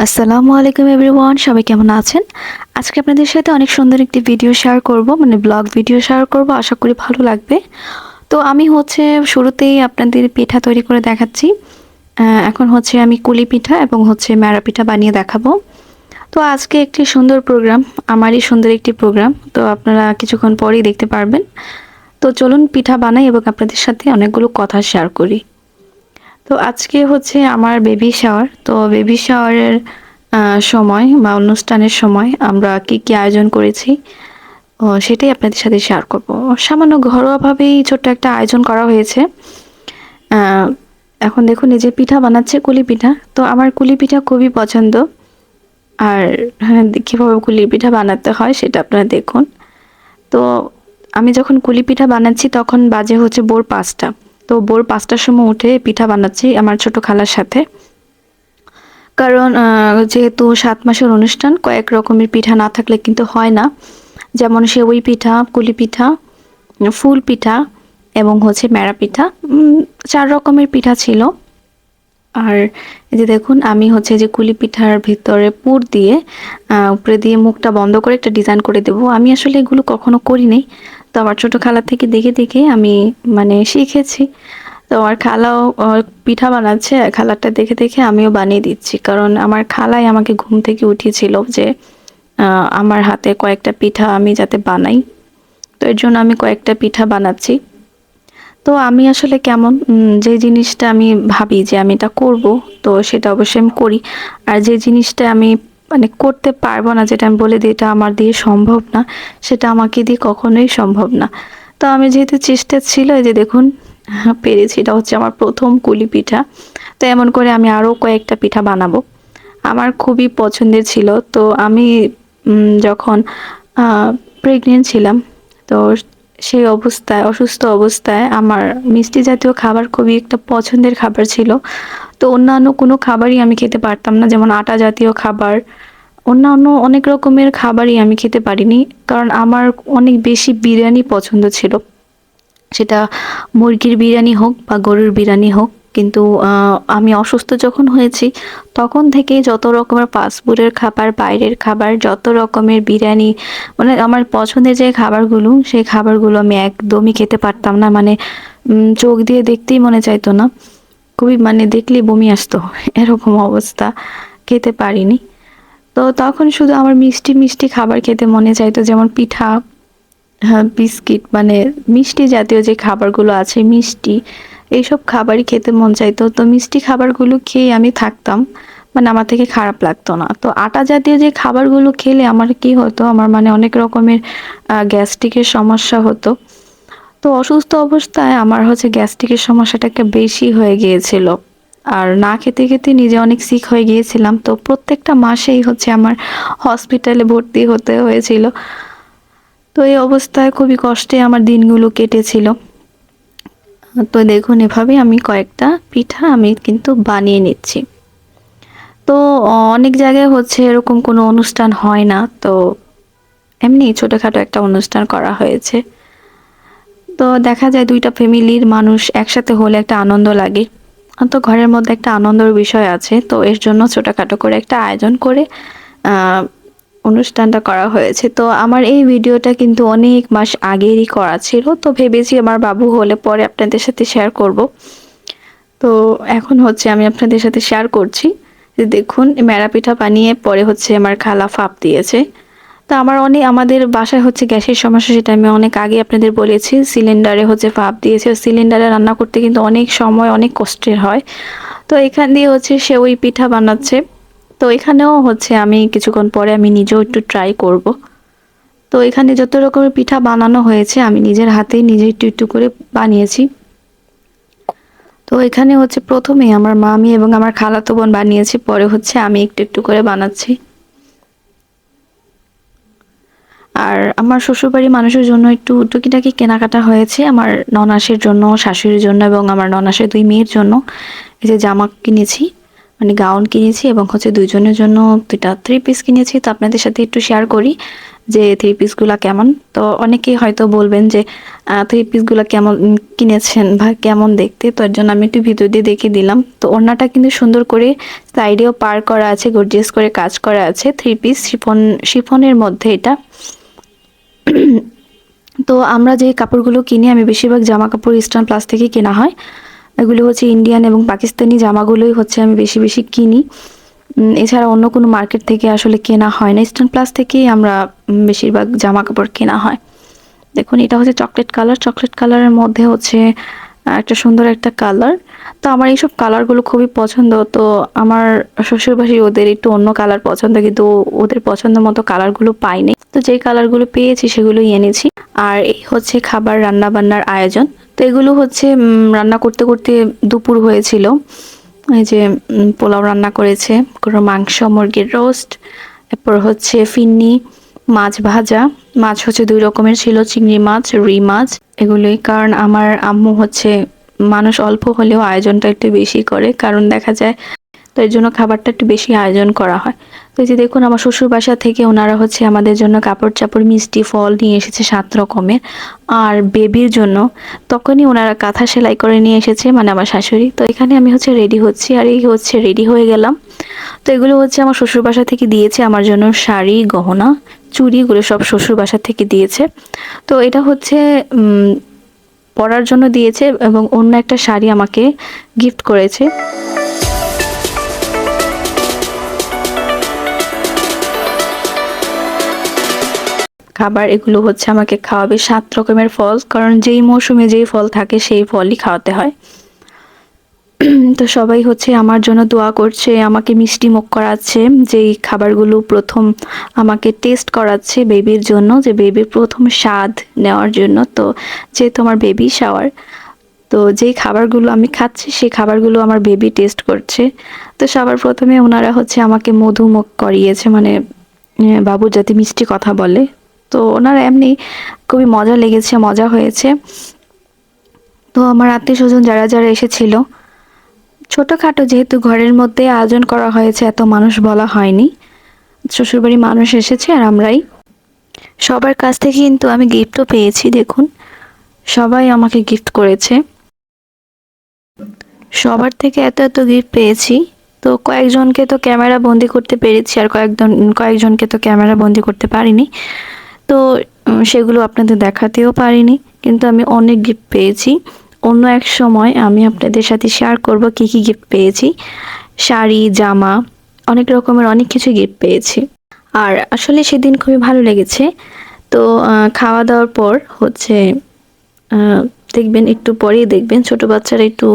আসসালামু আলাইকুম এভরিওয়ান, সবাই কেমন আছেন? আজকে আপনাদের সাথে অনেক সুন্দর একটি ভিডিও শেয়ার করব, মানে ব্লগ ভিডিও শেয়ার করব। আশা করি ভালো লাগবে। তো আমি শুরুতেই আপনাদের পিঠা তৈরি করে দেখাচ্ছি। এখন আমি কুলি পিঠা এবং মেরা পিঠা বানিয়ে দেখাবো। তো আজকে একটি সুন্দর প্রোগ্রাম, আমারই সুন্দর একটি প্রোগ্রাম। তো আপনারা কিছুক্ষণ পরেই দেখতে পারবেন। তো চলুন পিঠা বানাই এবং আপনাদের সাথে অনেকগুলো কথা শেয়ার করি। তো আজকে আমার বেবি শাওয়ার। তো বেবি শাওয়ারের সময় বা অনুষ্ঠানের সময় আমরা কি আয়োজন করেছি সেটাই আপনাদের সাথে শেয়ার করব। সামান্য ঘরোয়াভাবেই ছোট্ট একটা আয়োজন করা হয়েছে। আ এখন দেখুন এই যে পিঠা বানাচ্ছে কুলি পিঠা। তো আমার কুলি পিঠা খুবই পছন্দ। আর হ্যাঁ, কিভাবে কুলি পিঠা বানাতে হয় সেটা আপনারা দেখুন। তো আমি যখন কুলি পিঠা বানাচ্ছি তখন বাজে ভোর ৫টা। তো ভোর ৫টার সময় উঠে পিঠা বানাচ্ছি আমার ছোট খালার সাথে। কারণ যেহেতু ৭ মাসের অনুষ্ঠান, কয়েক রকমের পিঠা না থাকলে কিন্তু হয় না। যেমন সেওই পিঠা, কুলি পিঠা, ফুল পিঠা এবং মেরা পিঠা। ৪ রকমের পিঠা ছিল। আর এই যে দেখুন আমি যে কুলি পিঠার ভিতরে পুর দিয়ে উপরে দিয়ে মুখটা বন্ধ করে একটা ডিজাইন করে দেব। আমি আসলে এগুলো কখনো করি নাই। তো আমার ছোট খালা থেকে দেখে আমি মানে শিখেছি। তো আমার খালাও পিঠা বানাচ্ছে। খালারটা দেখে আমিও বানিয়ে দিচ্ছি। কারণ আমার খালাই আমাকে ঘুম থেকে উঠিয়েছিল যে আমার হাতে কয়েকটা পিঠা আমি যাতে বানাই। তো এর জন্য আমি কয়েকটা পিঠা বানাচ্ছি। তো আমি আসলে কেমন যে জিনিসটা আমি ভাবি যে আমি এটা করব, তো সেটা অবশ্যই আমি করি। আর যে জিনিসটা আমি মানে করতে পারবো না, যেটা আমি বলে দিই এটা আমার দিয়ে সম্ভব না, সেটা আমাকে দিয়ে কখনোই সম্ভব না। তো আমি যেহেতু চেষ্টা ছিল, এই যে দেখুন পেরেছি। এটা আমার ১ম কুলি পিঠা। তো এমন করে আমি আরও কয়েকটা পিঠা বানাবো। আমার খুবই পছন্দের ছিল। তো আমি যখন আ প্রেগনেন্ট ছিলাম, তো সেই অবস্থায় অসুস্থ অবস্থায় আমার মিষ্টি জাতীয় খাবার খুবই একটা পছন্দের খাবার ছিল। তো অন্যান্য কোনো খাবারই আমি খেতে পারতাম না। যেমন আটা জাতীয় খাবার, অন্যান্য অনেক রকমের খাবারই আমি খেতে পারিনি। কারণ আমার অনেক বেশি বিরিয়ানি পছন্দ ছিল। সেটা মুরগির বিরিয়ানি হোক বা গরুর বিরিয়ানি হোক। কিন্তু আমি অসুস্থ যখন হয়েছি তখন থেকেই যত রকমের ফাস্টফুডের খাবার, বাইরের খাবার, যত রকমের বিরিয়ানি, মানে আমার পছন্দের যে খাবারগুলো, সেই খাবারগুলো আমি একদমই খেতে পারতাম না। মানে চোখ দিয়ে দেখতেই মনে চাইতো না। খুবই মানে দেখলেই বমি আসতো। এরকম অবস্থা। খেতে পারিনি। তো তখন শুধু আমার মিষ্টি খাবার খেতে মনে চাইতো, যেমন পিঠা, হ্যাঁ, বিস্কিট, মানে মিষ্টি জাতীয় যে খাবারগুলো আছে, মিষ্টি, এইসব খাবারই খেতে মন চাইতো। তো মিষ্টি খাবারগুলো খেয়ে আমি থাকতাম। মানে আমার থেকে খারাপ লাগতো না। তো আটা জাতীয় যে খাবারগুলো খেলে আমার কি হতো, আমার মানে অনেক রকমের গ্যাস্ট্রিকের সমস্যা হতো। তো অসুস্থ অবস্থায় আমার গ্যাস্ট্রিকের সমস্যাটা একটু বেশি হয়ে গিয়েছিল। আর না খেতে নিজে অনেক সিক হয়ে গিয়েছিলাম। তো প্রত্যেকটা মাসেই আমার হসপিটালে ভর্তি হতে হয়েছিল। তো এই অবস্থায় খুবই কষ্টে আমার দিনগুলো কেটেছিল। তো দেখুন এভাবে আমি কয়েকটা পিঠা আমি কিন্তু বানিয়ে নিচ্ছি। তো অনেক জায়গায় এরকম কোনো অনুষ্ঠান হয় না। তো এমনি ছোটখাটো একটা অনুষ্ঠান করা হয়েছে। তো দেখা যায় ২ টা ফ্যামিলির মানুষ একসাথে হলে একটা আনন্দ লাগে। তো ঘরের মধ্যে একটা আনন্দের বিষয় আছে। তো এর জন্য ছোটখাটো করে একটা আয়োজন করে আ অনুষ্ঠানটা করা হয়েছে। তো আমার এই ভিডিওটা কিন্তু অনেক মাস আগেরই করা ছিল। তো ভেবেছি আমার বাবু হলে পরে আপনাদের সাথে শেয়ার করব। তো এখন আমি আপনাদের সাথে শেয়ার করছি। যে দেখুন মেরা পিঠা বানিয়ে পরে আমার খালা ফাপ দিয়েছে। তো আমাদের বাসায় গ্যাসের সমস্যা, সেটা আমি অনেক আগে আপনাদের বলেছি। সিলিন্ডারে ফাপ দিয়েছে। সিলিন্ডারে রান্না করতে কিন্তু অনেক সময় অনেক কষ্টের হয়। তো এখান দিয়ে সেওই পিঠা বানাচ্ছে। তো এখানেও আমি কিছুক্ষণ পরে আমি নিজেও একটু ট্রাই করব। তো এখানে যত রকমের পিঠা বানানো হয়েছে আমি নিজের হাতেই নিজে একটু করে বানিয়েছি। তো এখানে ১ম এ আমার মামি এবং আমার খালাতো বোন বানিয়েছে। পরে আমি একটু করে বানাচ্ছি। আর আমার শ্বশুরবাড়ির মানুষের জন্য একটু টুকিটাকি কেনাকাটা হয়েছে। আমার ননাসের জন্য, শাশুড়ির জন্য এবং আমার ননাসের ২ মেয়ের জন্য এই যে জামা কিনেছি। মানে গাউন কিনেছি এবং হচ্ছে দুইজনের জন্য দুইটা 3 পিস কিনেছি। তো আপনাদের সাথে একটু শেয়ার করি যে 3 পিসগুলা কেমন। তো অনেকেই হয়তো বলবেন যে 3 পিসগুলা কেমন কিনেছেন বা কেমন দেখতে। তো এর জন্য আমি একটু ভিডিও দিয়ে দেখিয়ে দিলাম। তো ওড়নাটা কিন্তু সুন্দর করে সাইডেও পার করা আছে, গর্জিয়াস করে কাজ করা আছে। 3 পিস শিফনের মধ্যে এটা। তো আমরা যে কাপড়গুলো কিনি, আমি বেশিরভাগ জামা কাপড় ইস্টার্ন প্লাস থেকে কেনা হয়। এগুলো হচ্ছে ইন্ডিয়ান এবং পাকিস্তানি জামাগুলোই হচ্ছে আমি বেশি বেশি কিনি। এছাড়া অন্য কোনো মার্কেট থেকে আসলে কেনা হয় না। ইস্টার্ন প্লাস থেকেই আমরা বেশিরভাগ জামা কাপড় কেনা হয়। দেখুন এটা হচ্ছে চকলেট কালার। চকলেট কালারের মধ্যে হচ্ছে একটা সুন্দর একটা কালার। তো আমার এইসব কালারগুলো খুবই পছন্দ। তো আমার শ্বশুরবাড়ি ওদের একটু অন্য কালার পছন্দ, কিন্তু ওদের পছন্দ মতো কালারগুলো পাইনি। তো যেই কালারগুলো পেয়েছি সেগুলোই এনেছি। আর এই হচ্ছে খাবার রান্না বান্নার আয়োজন। তো এগুলো হচ্ছে রান্না করতে করতে দুপুর হয়েছিল। এই যে পোলাও রান্না করেছে, কোনো মাংস, মুরগির রোস্ট, এরপর হচ্ছে ফিন্নি, মাছ ভাজা। মাছ হচ্ছে 2 রকমের ছিল, চিংড়ি মাছ, রুই মাছ। এগুলোই, কারণ আমার আম্মু হচ্ছে মানুষ অল্প হলেও আয়োজনটা একটু বেশি করে, কারণ দেখা যায় তো এর জন্য খাবারটা একটু বেশি আয়োজন করা হয়। তো এই যে দেখুন আমার শ্বশুর বাসা থেকে ওনারা হচ্ছে আমাদের জন্য কাপড় চাপড়, মিষ্টি, ফল নিয়ে এসেছে 7 রকমের। আর বেবির জন্য তখনই ওনারা কাঁথা সেলাই করে নিয়ে এসেছে, মানে আমার শাশুড়ি। তো এখানে আমি হচ্ছে রেডি হচ্ছি, আর এই হচ্ছে রেডি হয়ে গেলাম। তো এগুলো হচ্ছে আমার শ্বশুর বাসা থেকে দিয়েছে আমার জন্য, শাড়ি, গহনা, চুড়ি, এগুলো সব শ্বশুর বাসা থেকে দিয়েছে। তো এটা হচ্ছে পরার জন্য দিয়েছে এবং অন্য একটা শাড়ি আমাকে গিফট করেছে। খাবার এগুলো হচ্ছে আমাকে খাওয়াবে 7 রকমের ফল, কারণ যেই মৌসুমে যেই ফল থাকে সেই ফলই খাওয়াতে হয়। তো সবাই হচ্ছে আমার জন্য দোয়া করছে, আমাকে মিষ্টি মুখ করাচ্ছে, যেই খাবারগুলো প্রথম আমাকে টেস্ট করাচ্ছে বেবির জন্য, যে বেবির প্রথম স্বাদ নেওয়ার জন্য। তো যেহেতু আমার বেবি শাওয়ার, তো যেই খাবারগুলো আমি খাচ্ছি সেই খাবারগুলো আমার বেবি টেস্ট করছে। তো সবার প্রথমে ওনারা হচ্ছে আমাকে মধুমুখ করিয়েছে, মানে বাবু যাতে মিষ্টি কথা বলে। তো ওনারা এমনি খুবই মজা লেগেছে, মজা হয়েছে। তো আমার আত্মীয় স্বজন যারা যারা এসেছিল, ছোটখাটো যেহেতু ঘরের মধ্যে আয়োজন করা হয়েছে, এত মানুষ বলা হয়নি। শ্বশুরবাড়ি মানুষ এসেছে আর আমরাই। সবার কাছ থেকে কিন্তু আমি গিফটও পেয়েছি, দেখুন সবাই আমাকে গিফট করেছে। সবার থেকে এত এত গিফট পেয়েছি। তো কয়েকজনকে তো ক্যামেরা বন্দি করতে পেরেছি, আর কয়েকজনকে তো ক্যামেরা বন্দি করতে পারিনি। তো সেগুলো আপনাদের দেখাতেও পারিনি, কিন্তু আমি অনেক গিফট পেয়েছি। অন্য এক সময় আমি আপনাদের সাথে শেয়ার করব কি কি গিফট পেয়েছি। শাড়ি, জামা, অনেক রকমের অনেক কিছু গিফট পেয়েছি। আর আসলে সেদিন খুবই ভালো লেগেছে। তো খাওয়া দাওয়ার পর হচ্ছে আহ, দেখবেন একটু পরেই দেখবেন ছোট বাচ্চারা একটু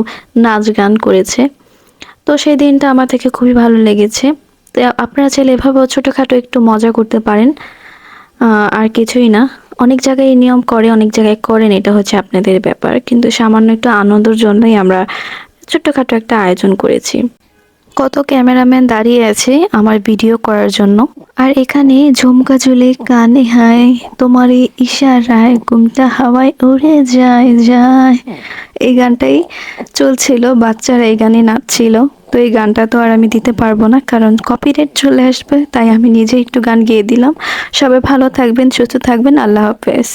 নাচ গান করেছে। তো সেই দিনটা আমার থেকে খুবই ভালো লেগেছে। তো আপনারা চাইলে এভাবেও ছোটোখাটো একটু মজা করতে পারেন। আর কিছুই না। অনেক জায়গায় এই নিয়ম করে, অনেক জায়গায় করেন, এটা হচ্ছে আপনাদের ব্যাপার। কিন্তু সামান্য একটু আনন্দের জন্যই আমরা ছোট্টখাটো একটা আয়োজন করেছি। কত ক্যামেরাম্যান দাঁড়িয়ে আছে আমার ভিডিও করার জন্য। আর এখানে ঝুমকা ঝুলে কানে হায়, তোমার এই ইশারায় ঘুমটা হাওয়ায় উড়ে যায় যায়, এই গানটাই চলছিল। বাচ্চারা এই গানে নাচছিল। তো এই গানটা তো আর আমি দিতে পারবো না, কারণ কপিরাইট চলে আসবে, তাই আমি নিজে একটু গান গেয়ে দিলাম। সবাই ভালো থাকবেন, সুস্থ থাকবেন, আল্লাহ হাফেজ।